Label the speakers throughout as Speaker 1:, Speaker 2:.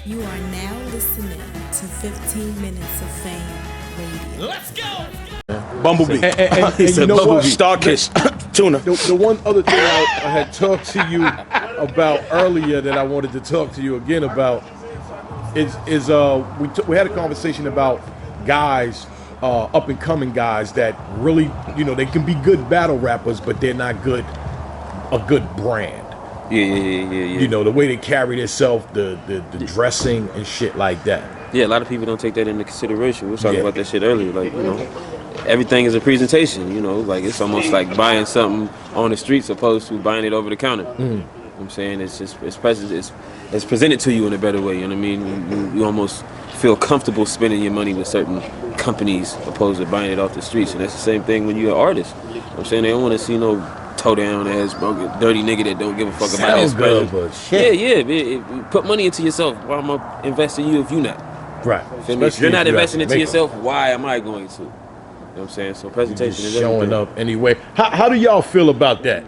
Speaker 1: You are now listening to 15 Minutes of Fame Radio.
Speaker 2: Let's go!
Speaker 3: Bumblebee.
Speaker 4: And you know what?
Speaker 3: Starkiss. Tuna.
Speaker 4: The one other thing I had talked to you about earlier that I wanted to talk to you again about is we had a conversation about guys, up and coming guys that really, they can be good battle rappers, but they're not a good brand.
Speaker 5: Yeah.
Speaker 4: The way they carry themselves, the dressing and shit like that.
Speaker 5: Yeah, a lot of people don't take that into consideration. We were talking about that shit earlier. Like, everything is a presentation, like it's almost like buying something on the streets opposed to buying it over the counter. You know what I'm saying? It's presented to you in a better way, you know what I mean? You almost feel comfortable spending your money with certain companies opposed to buying it off the streets. And that's the same thing when you're an artist. You know what I'm saying? They don't want to see no toe down ass dirty nigga that don't give a fuck about his presence. Yeah. Put money into yourself. Why am I investing in you if you're not?
Speaker 4: Right.
Speaker 5: If you're not investing into yourself, why am I going to? You know what I'm saying? So presentation is
Speaker 4: showing
Speaker 5: everything.
Speaker 4: up anyway. How do y'all feel about that?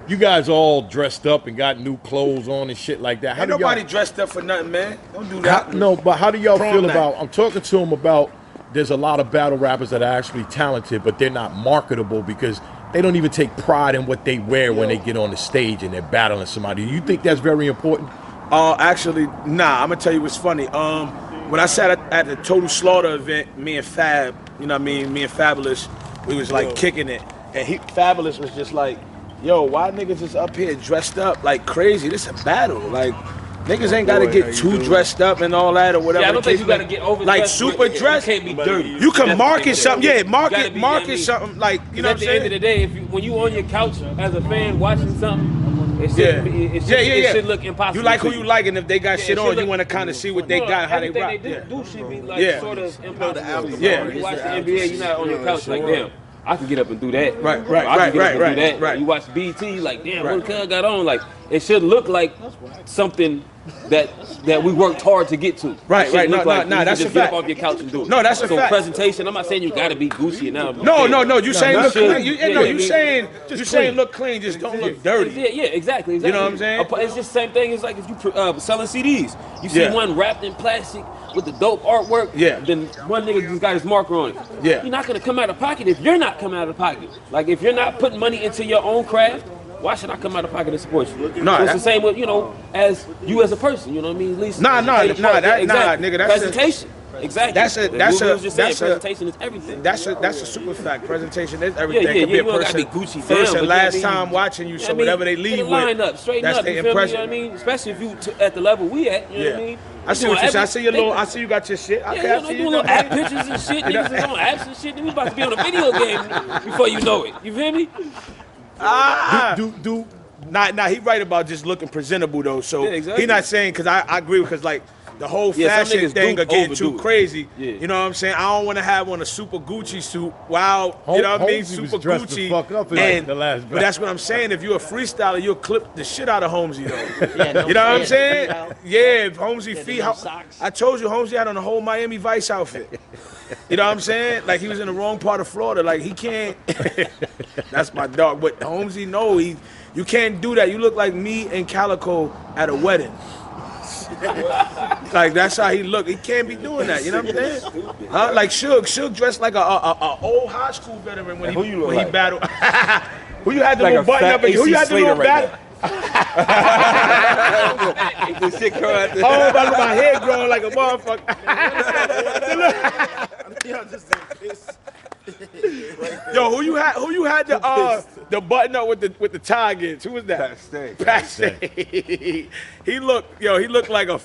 Speaker 4: You guys all dressed up and got new clothes on and shit like that.
Speaker 3: Ain't nobody dressed up for nothing, man. Don't do that.
Speaker 4: But how do y'all feel about? I'm talking to them about. There's a lot of battle rappers that are actually talented, but they're not marketable because they don't even take pride in what they wear when they get on the stage and they're battling somebody. Do you think that's very important?
Speaker 3: Actually, nah. I'm gonna tell you what's funny. When I sat at the Total Slaughter event, me and Fab, me and Fabulous, we was like kicking it, and Fabulous was just like, "Yo, why niggas is up here dressed up like crazy? This a battle, like." Niggas ain't gotta get too dressed up and all that or whatever.
Speaker 5: Yeah, I don't think you gotta get over
Speaker 3: like super dressed.
Speaker 5: You can't be dirty.
Speaker 3: You can market something. Yeah, market something like you know what I'm saying.
Speaker 5: At the end of the day, when you on your couch as a fan watching something, it should look impossible.
Speaker 3: You like who you like, and if they got shit on, you want to kind of see what they got, how they rock.
Speaker 5: Everything they do should be like sort of impossible.
Speaker 3: Yeah.
Speaker 5: You watch the NBA, you're not on your couch like damn. I can get up and do that.
Speaker 3: Right.
Speaker 5: You watch BT, like damn, what Cuz got on? Like it should look like something that we worked hard to get to.
Speaker 3: Right. No, that's a
Speaker 5: just
Speaker 3: fact.
Speaker 5: get up off your couch and do it.
Speaker 3: No, that's a
Speaker 5: so
Speaker 3: fact.
Speaker 5: presentation. I'm not saying you gotta be Gucci now.
Speaker 3: No. You saying look clean. You saying look clean. Just don't look dirty.
Speaker 5: Yeah, exactly.
Speaker 3: You know what I'm saying?
Speaker 5: It's just the same thing. It's like if you selling CDs. You see one wrapped in plastic with the dope artwork.
Speaker 3: Yeah.
Speaker 5: Then one nigga just got his marker on it.
Speaker 3: Yeah.
Speaker 5: You're not gonna come out of pocket if you're not coming out of pocket. Like if you're not putting money into your own craft. Why should I come out of pocket to support you?
Speaker 3: No,
Speaker 5: so it's the same with as you as a person. You know what I mean? At least
Speaker 3: nigga. That's
Speaker 5: presentation. Exactly. Presentation is everything.
Speaker 3: That's a super fact. Presentation is everything.
Speaker 5: Yeah.
Speaker 3: Could be a
Speaker 5: you
Speaker 3: person,
Speaker 5: gotta be Gucci
Speaker 3: first
Speaker 5: down,
Speaker 3: and last time watching you, so whatever they leave
Speaker 5: line
Speaker 3: with,
Speaker 5: up, straighten
Speaker 3: that's
Speaker 5: up,
Speaker 3: their
Speaker 5: you feel
Speaker 3: impression.
Speaker 5: Me, you know what I mean? Especially if you at the level we at. You know what I mean?
Speaker 3: I see what you say. I see your little. I see you got your shit.
Speaker 5: Yeah, you doing little app pictures and shit. Niggas is on apps and shit. Then we about to be on a video game before you know it. You feel me?
Speaker 3: Nah, he right about just looking presentable though. So
Speaker 5: exactly.
Speaker 3: he not saying because I agree because like the whole fashion thing are getting too crazy.
Speaker 5: Yeah.
Speaker 3: You know what I'm saying? I don't want to have on a super Gucci suit. Wow, you know what I mean? Super Gucci.
Speaker 4: The fuck up in the last
Speaker 3: but that's what I'm saying. If you're a freestyler, you'll clip the shit out of Holmesy though. You know what I'm saying? Yeah, if Holmesy feet. I told you Holmesy had on a whole Miami Vice outfit. You know what I'm saying? Like he was in the wrong part of Florida. Like he can't. That's my dog. But Holmesy, no, you can't do that. You look like me and Calico at a wedding. Like that's how he look. He can't be doing that. You know what I'm saying? Like Suge dressed like a old high school veteran when he battled. Who you had the little button up? Who you had the little battle? My head growing like a motherfucker. Yo, who you had the button up with the tie against? Who was that? Pat Stay. He looked like a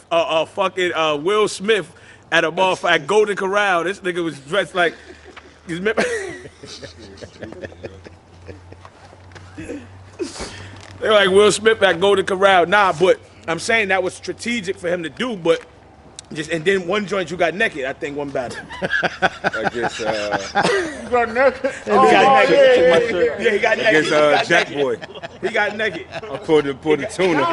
Speaker 3: fucking Will Smith at at Golden Corral. This nigga was dressed like they're like Will Smith at Golden Corral. Nah, but I'm saying that was strategic for him to do, but and then one joint you got naked, I think one battle.
Speaker 6: I guess
Speaker 3: you got naked? Yeah, he got naked.
Speaker 6: I guess Jack Boy.
Speaker 3: He got naked.
Speaker 6: I pulled the tuna.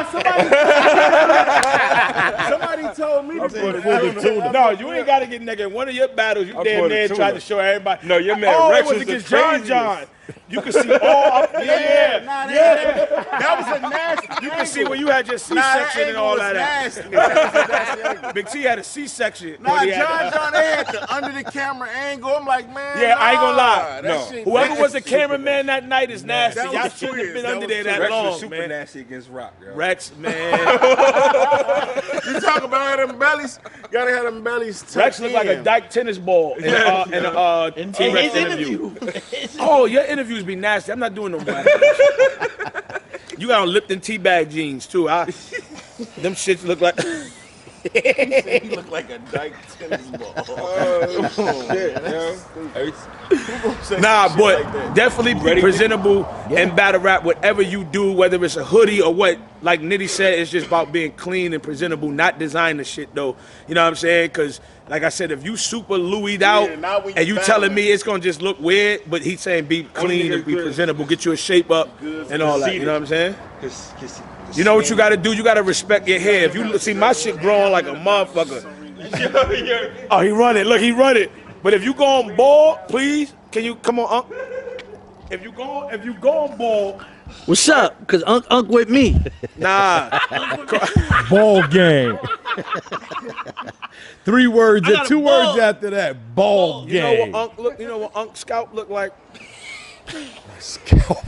Speaker 3: Somebody told me to pull the tuna. No, you ain't got to get naked. One of your battles, you damn near tried to show everybody.
Speaker 6: No, your man Rex
Speaker 3: was against John. You can see all up. Yeah.
Speaker 2: That was a nasty.
Speaker 3: You can see where you had your C-section and all that.
Speaker 2: Nasty.
Speaker 3: Big T had a C-section.
Speaker 2: Nah, John, they had the under the camera angle. I'm like, man.
Speaker 3: Yeah, I ain't gonna lie.
Speaker 2: No.
Speaker 3: Whoever was the cameraman that night is nasty.
Speaker 2: That
Speaker 3: Y'all
Speaker 2: was
Speaker 3: shouldn't have been
Speaker 2: That
Speaker 3: under
Speaker 2: was
Speaker 3: there that
Speaker 6: Rex
Speaker 3: long,
Speaker 6: was super
Speaker 3: man.
Speaker 6: nasty against Rock, yo.
Speaker 3: Rex, man.
Speaker 2: You talk about them bellies? Gotta have them bellies tucked
Speaker 3: Rex looked like a dyke tennis ball in a T-Rex interview. Oh, your interviews be nasty. I'm not doing no black. You got on Lipton teabag jeans too. Them shits look like.
Speaker 2: He looked like a dyke tennis ball.
Speaker 3: Nah, but definitely be presentable and battle rap. Whatever you do, whether it's a hoodie or what, like Nitty said, it's just about being clean and presentable, not designer shit though. You know what I'm saying? Because, like I said, if you super Louis'd out and you telling me it's gonna just look weird, but he's saying be clean and be presentable, get your shape up and all that. You know what I'm saying? You know what you gotta do? You gotta respect your hair. If you see my shit growing like a motherfucker. Oh, he run it. Look, he run it. But if you go on ball, please, can you come on, Unc? If you go on ball,
Speaker 7: What's up? Cause Unc with me.
Speaker 3: nah.
Speaker 4: Ball game. 3 words and 2 words after that. Ball
Speaker 3: You know
Speaker 4: game.
Speaker 3: what Unc look? You know what Unc's scalp look like?
Speaker 4: Scalp.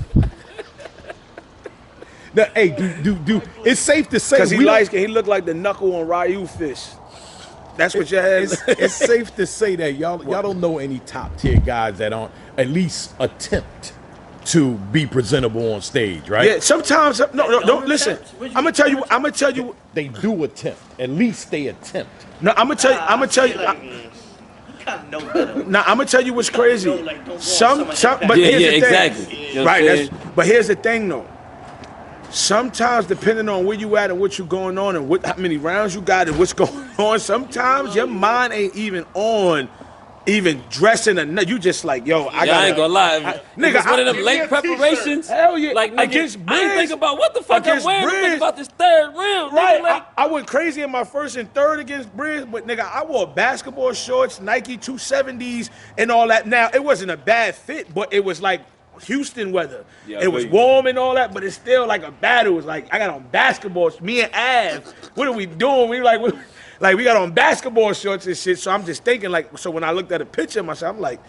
Speaker 4: Now, hey, do. It's safe to say
Speaker 3: Because he
Speaker 4: we don't-
Speaker 3: light skin. He look like the knuckle on Ryu fish. That's what your head.
Speaker 4: it's safe to say that y'all don't know any top tier guys that don't at least attempt to be presentable on stage, right?
Speaker 3: Yeah. Sometimes no. Don't listen. I'm gonna tell you.
Speaker 4: They do attempt. At least they attempt.
Speaker 3: No, I'm gonna tell you. Now I'm gonna tell you what's crazy. Some, but
Speaker 5: Yeah,
Speaker 3: here's
Speaker 5: yeah,
Speaker 3: the
Speaker 5: exactly.
Speaker 3: thing.
Speaker 5: You know what I'm
Speaker 3: Right.
Speaker 5: saying?
Speaker 3: But here's the thing, though. Sometimes, depending on where you at and what you going on and how many rounds you got and what's going on, sometimes your mind ain't even on even dressing you just like, yo, I
Speaker 5: ain't gonna lie.
Speaker 3: Nigga,
Speaker 5: It's one of them
Speaker 3: give me
Speaker 5: late
Speaker 3: a t-shirt.
Speaker 5: preparations.
Speaker 3: Hell yeah.
Speaker 5: Like, nigga,
Speaker 3: Against
Speaker 5: I ain't
Speaker 3: Briz.
Speaker 5: think about what the fuck I'm
Speaker 3: Against
Speaker 5: wearing. I'm thinking
Speaker 3: Briz.
Speaker 5: about this third round.
Speaker 3: Right,
Speaker 5: Nigga, like,
Speaker 3: I went crazy in my first and third against Briz, but nigga, I wore basketball shorts, Nike 270s, and all that. Now, it wasn't a bad fit, but it was like Houston weather.
Speaker 5: Yeah,
Speaker 3: it was
Speaker 5: wait.
Speaker 3: warm and all that, but it's still like a battle. It was like, I got on basketball, me and Av, what are we doing? We got on basketball shorts and shit, so I'm just thinking like, so when I looked at a picture of myself, I'm like,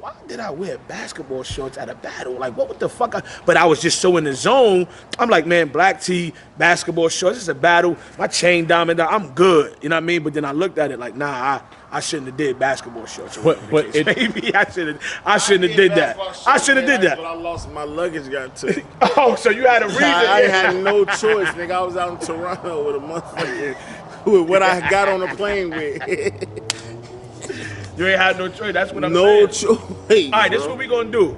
Speaker 3: why did I wear basketball shorts at a battle? Like, what the fuck? But I was just so in the zone. I'm like, man, black tee, basketball shorts, it's a battle. My chain diamond, I'm good. You know what I mean? But then I looked at it like, nah, I shouldn't have did basketball shorts.
Speaker 4: But
Speaker 3: Maybe I shouldn't have did that. I shouldn't have did
Speaker 2: But
Speaker 3: that.
Speaker 2: I lost my luggage, got took.
Speaker 3: Oh, so you had a reason.
Speaker 2: I had no choice, nigga. I was out in Toronto with a motherfucker with what I got on the plane with.
Speaker 3: You ain't had no choice. That's what I'm
Speaker 2: No
Speaker 3: saying.
Speaker 2: choice.
Speaker 3: All right, this is what we gonna do.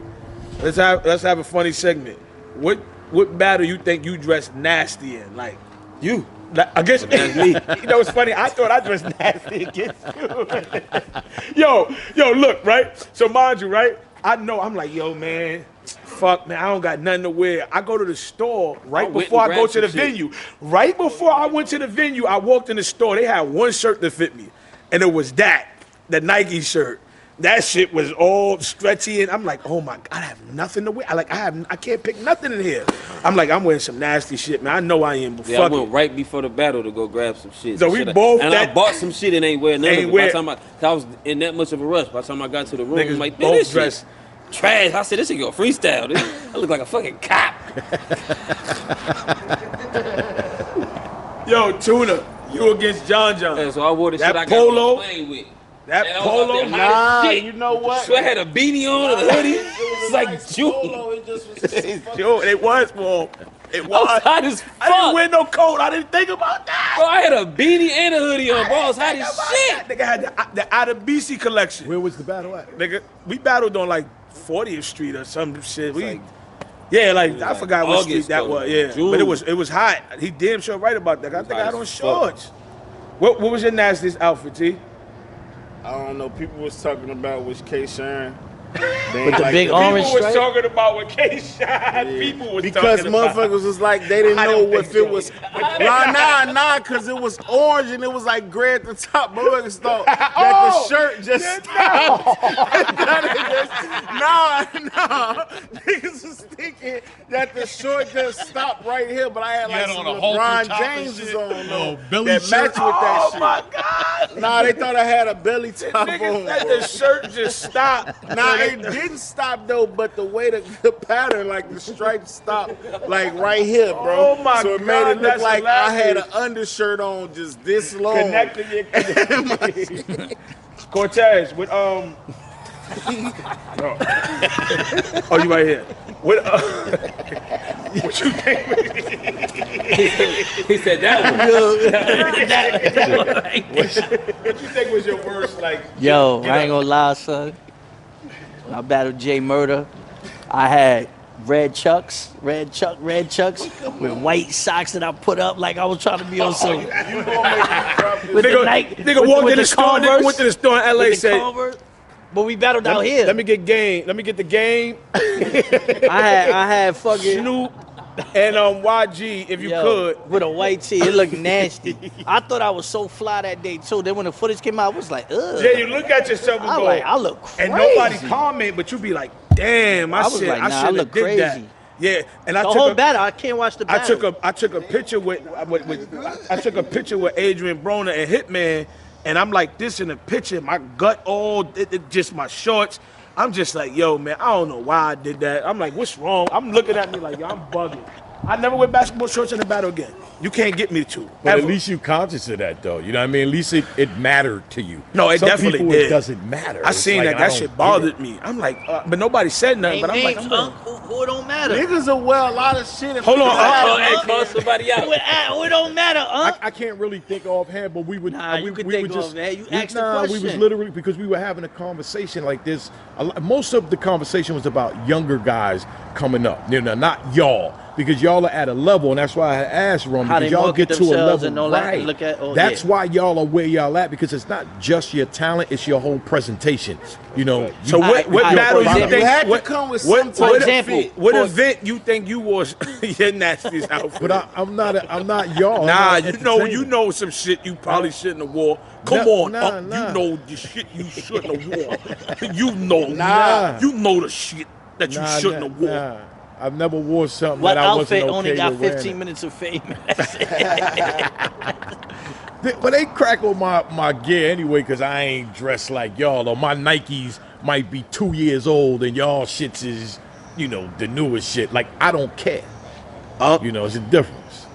Speaker 3: Let's have a funny segment. What battle you think you dressed nasty in? Like
Speaker 5: you.
Speaker 3: Like, against me. You know what's funny? I thought I dressed nasty against you. yo, look, right? So mind you, right? I know I'm like, yo, man, fuck, man, I don't got nothing to wear. I go to the store right before I go to the venue. Right before I went to the venue, I walked in the store. They had one shirt that fit me, and it was the Nike shirt. That shit was all stretchy, and I'm like, oh my God, I have nothing to wear. I can't pick nothing in here. I'm like, I'm wearing some nasty shit, man. I know I am, but
Speaker 5: Yeah, I
Speaker 3: fuck
Speaker 5: went
Speaker 3: it.
Speaker 5: right before the battle to go grab some shit.
Speaker 3: So we both
Speaker 5: and I bought some shit and ain't wear none of it. By the time I was in that much of a rush. By the time I got to the room,
Speaker 3: Niggas
Speaker 5: I'm like, man,
Speaker 3: both
Speaker 5: this
Speaker 3: dressed.
Speaker 5: shit trash. I said, this is your freestyle. I look like a fucking cop.
Speaker 3: Yo, Tuna, you against John.
Speaker 5: Yeah, so I wore the
Speaker 3: That
Speaker 5: shit I got
Speaker 3: polo-
Speaker 5: on the plane with.
Speaker 3: That
Speaker 5: And I was out
Speaker 3: polo,
Speaker 5: there hot as shit.
Speaker 2: you know what?
Speaker 5: So I had a beanie on and a hoodie. It's like June.
Speaker 2: It just was
Speaker 3: yo, it was warm. It
Speaker 5: I was
Speaker 3: was.
Speaker 5: hot as fuck.
Speaker 3: I didn't wear no coat. I didn't think about that.
Speaker 5: Bro, I had a beanie and a hoodie on, bro. I was hot as shit.
Speaker 3: Nigga had the Adabisi collection.
Speaker 4: Where was the battle at?
Speaker 3: Nigga, we battled on like 40th Street or some shit.
Speaker 5: like-
Speaker 3: I forgot what street
Speaker 5: August,
Speaker 3: that
Speaker 5: though,
Speaker 3: was. Yeah,
Speaker 5: June.
Speaker 3: but it was hot. He damn sure right about that. I think I had
Speaker 5: hot
Speaker 3: on
Speaker 5: as fuck.
Speaker 3: shorts. What was your nastiest outfit, T?
Speaker 2: I don't know. People was talking about was K. Sharon.
Speaker 7: With the big orange
Speaker 3: People was
Speaker 7: stripe.
Speaker 3: talking about what K shot. People was
Speaker 2: Because
Speaker 3: talking about.
Speaker 2: motherfuckers was like, they didn't
Speaker 3: I
Speaker 2: know
Speaker 3: don't
Speaker 2: if
Speaker 3: think
Speaker 2: it was. Nah, because it was orange and it was like gray at the top. Motherfuckers thought that the shirt just stopped. Nah. Niggas was thinking that the short just stopped right here, but I had like some LeBron James on though that matched with that shit.
Speaker 3: Oh my God!
Speaker 2: Nah, they thought I had a belly top
Speaker 3: Niggas
Speaker 2: on.
Speaker 3: said
Speaker 2: bro.
Speaker 3: the shirt just stopped.
Speaker 2: Nah, it didn't stop though, but the way the pattern, like the stripes stopped, like right here, bro.
Speaker 3: Oh my
Speaker 2: so it made
Speaker 3: God,
Speaker 2: it look
Speaker 3: that's
Speaker 2: like I had an
Speaker 3: hilarious.
Speaker 2: undershirt on just this long.
Speaker 3: Connecting your Cortez with oh, you right here. What you think?
Speaker 5: He said that
Speaker 3: What you think was your worst like?
Speaker 7: Yo,
Speaker 3: get
Speaker 7: I ain't
Speaker 3: up?
Speaker 7: gonna lie, son. When I battled Jay Murder, I had red chucks with white socks that I put up like I was trying to be on some. With the Nike,
Speaker 3: Nigga walked in the store. Nigga went to the store in LA.
Speaker 7: with the
Speaker 3: Said,
Speaker 7: Converse. But we battled out here.
Speaker 3: "Let me get game. Let me get the game."
Speaker 7: I had fucking
Speaker 3: Snoop and YG, if you could.
Speaker 7: with a white tee. It looked nasty. I thought I was so fly that day too. Then when the footage came out, I was like, ugh.
Speaker 3: Yeah, you look at yourself and
Speaker 7: I
Speaker 3: go,
Speaker 7: like, I look crazy.
Speaker 3: and nobody comment, but you be like, "Damn, I
Speaker 7: was
Speaker 3: should,
Speaker 7: like,
Speaker 3: I
Speaker 7: nah, I
Speaker 3: should
Speaker 7: look
Speaker 3: have did that."
Speaker 7: crazy.
Speaker 3: Yeah, and I
Speaker 7: The
Speaker 3: took
Speaker 7: whole
Speaker 3: a,
Speaker 7: battle, I can't watch the
Speaker 3: I
Speaker 7: battle.
Speaker 3: took a picture with I took a picture with Adrian Broner and Hitman, and I'm like this in the picture, my gut all just my shorts. I'm just like, yo, man, I don't know why I did that. I'm like, what's wrong? I'm looking at me like, yo, I'm bugging. I never wear basketball shorts in the battle again. You can't get me to.
Speaker 4: But
Speaker 3: ever.
Speaker 4: at least you conscious of that, though. You know what I mean? At least it mattered to you.
Speaker 3: No, it
Speaker 4: Some
Speaker 3: definitely
Speaker 4: people,
Speaker 3: did.
Speaker 4: It doesn't matter.
Speaker 3: I
Speaker 4: It's
Speaker 3: seen
Speaker 4: like,
Speaker 3: that.
Speaker 4: I
Speaker 3: That
Speaker 4: don't
Speaker 3: shit
Speaker 4: get
Speaker 3: bothered
Speaker 4: it.
Speaker 3: me. I'm like, but nobody said nothing. But I'm like,
Speaker 7: who it don't matter.
Speaker 2: Niggas will wear a lot of shit. If
Speaker 3: hold on.
Speaker 5: Hey, call somebody out.
Speaker 7: Who it don't matter,
Speaker 4: I can't really think offhand, but we would.
Speaker 7: Nah, you could
Speaker 4: we
Speaker 7: think
Speaker 4: would just,
Speaker 7: offhand. You
Speaker 4: we-
Speaker 7: asked the
Speaker 4: nah, we was
Speaker 7: question.
Speaker 4: literally because we were having a conversation like this. Most of the conversation was about younger guys coming up. You know, not y'all. Because y'all are at a level, and that's why I asked Ron,
Speaker 7: How
Speaker 4: because
Speaker 7: they
Speaker 4: y'all
Speaker 7: market
Speaker 4: get to a
Speaker 7: themselves
Speaker 4: level,
Speaker 7: and all that,
Speaker 4: right?
Speaker 7: look at- oh,
Speaker 4: That's
Speaker 7: yeah.
Speaker 4: why y'all are where y'all at, because it's not just your talent, it's your whole presentation. You know.
Speaker 3: So
Speaker 4: you-
Speaker 3: what
Speaker 7: I-
Speaker 3: battle
Speaker 7: for
Speaker 3: you
Speaker 7: example,
Speaker 3: think?
Speaker 2: you had to
Speaker 3: what,
Speaker 2: come with
Speaker 3: what,
Speaker 2: some
Speaker 3: what,
Speaker 2: type
Speaker 7: of
Speaker 3: example,
Speaker 7: fit.
Speaker 3: what
Speaker 7: For-
Speaker 3: event you think you wore your nastiest outfit?
Speaker 4: But I'm not y'all.
Speaker 3: Nah,
Speaker 4: I'm not
Speaker 3: you
Speaker 4: entertaining.
Speaker 3: know some shit you probably shouldn't have wore. Come
Speaker 4: Nah,
Speaker 3: on,
Speaker 4: nah,
Speaker 3: you
Speaker 4: nah.
Speaker 3: know the shit you shouldn't have wore. You know,
Speaker 4: Nah.
Speaker 3: you know the shit that you shouldn't have wore.
Speaker 4: Nah. I've never wore something
Speaker 7: What
Speaker 4: that I wasn't
Speaker 7: outfit
Speaker 4: okay
Speaker 7: only got
Speaker 4: with wearing
Speaker 7: 15
Speaker 4: it.
Speaker 7: minutes of fame?
Speaker 4: But they crack on my gear anyway, because I ain't dressed like y'all. Or my Nikes might be 2 years old and y'all shits is, you know, the newest shit. Like, I don't care. You know, it's a difference.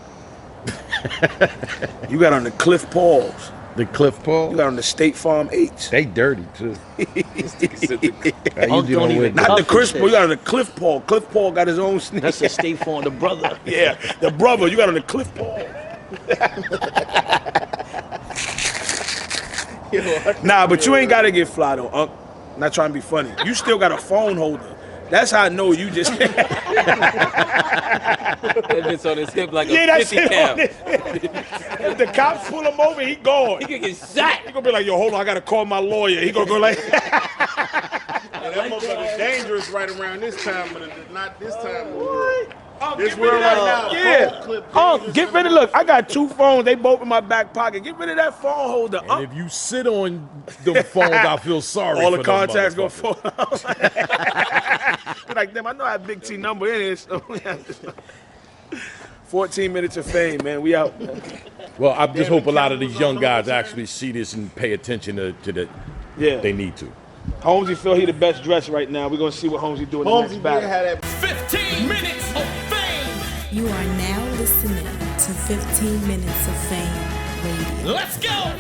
Speaker 3: You got on the Cliff Pauls.
Speaker 4: The Cliff Paul,
Speaker 3: You got on the State Farm 8s.
Speaker 4: they dirty too. I
Speaker 7: Unc don't even
Speaker 3: Not the
Speaker 7: Cuff
Speaker 3: Chris
Speaker 7: and
Speaker 3: Paul. You
Speaker 7: shit.
Speaker 3: got on the Cliff Paul. Cliff Paul got his own sneakers.
Speaker 7: That's a State Farm, the brother.
Speaker 3: Yeah, the brother. You got on the Cliff Paul. Nah, but you ain't gotta get fly though, Unc. Not trying to be funny. You still got a phone holder. That's how I know you just.
Speaker 5: That bit's on his hip like
Speaker 3: Yeah,
Speaker 5: a
Speaker 3: that's
Speaker 5: 50
Speaker 3: it.
Speaker 5: cal.
Speaker 3: If the cops pull him over, he gone.
Speaker 5: He could get shot.
Speaker 3: He gonna be like, yo, hold on, I gotta call my lawyer. He gonna go like.
Speaker 2: That motherfucker's dangerous right around this time, but not this time. This
Speaker 3: Get rid
Speaker 2: world
Speaker 3: of
Speaker 2: right
Speaker 3: that.
Speaker 2: now.
Speaker 3: Yeah.
Speaker 2: phone clip
Speaker 3: Get rid of. Look, I got 2 phones. They both in my back pocket. Get rid of that phone holder.
Speaker 4: And if you sit on the phones, I feel sorry.
Speaker 3: All
Speaker 4: for
Speaker 3: the
Speaker 4: them
Speaker 3: contacts go
Speaker 4: motherfuckers.
Speaker 3: fall out. Like them, I know I have Big T number in it. So 14 minutes of fame, man. We out.
Speaker 4: Well, I just hope a lot of these young guys actually see this and pay attention to that.
Speaker 3: Yeah.
Speaker 4: They need to.
Speaker 3: Holmesy feel he the best dressed right now. We're gonna see what Holmesy do in the
Speaker 2: Holmes
Speaker 3: next
Speaker 2: did
Speaker 3: battle.
Speaker 2: have that
Speaker 8: 15 minutes of fame.
Speaker 1: You are now listening to 15 Minutes of Fame Radio.
Speaker 8: Let's go.